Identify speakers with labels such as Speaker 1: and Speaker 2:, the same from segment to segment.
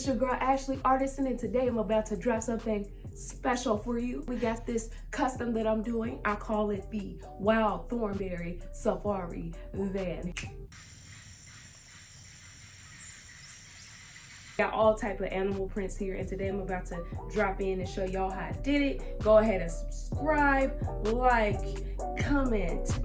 Speaker 1: It's your girl Ashley Artisan, and today I'm about to drop something special for you. We got this custom that I'm doing. I call it the Wild Thornberry Safari Van. Got all type of animal prints here, and today I'm about to drop in and show y'all how I did it. Go ahead and subscribe, like, comment.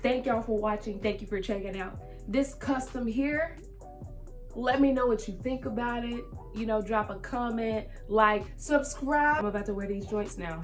Speaker 1: Thank y'all for watching. Thank you for checking out this custom here. Let me know what you think about it. You know, drop a comment, like, subscribe. I'm about to wear these joints now.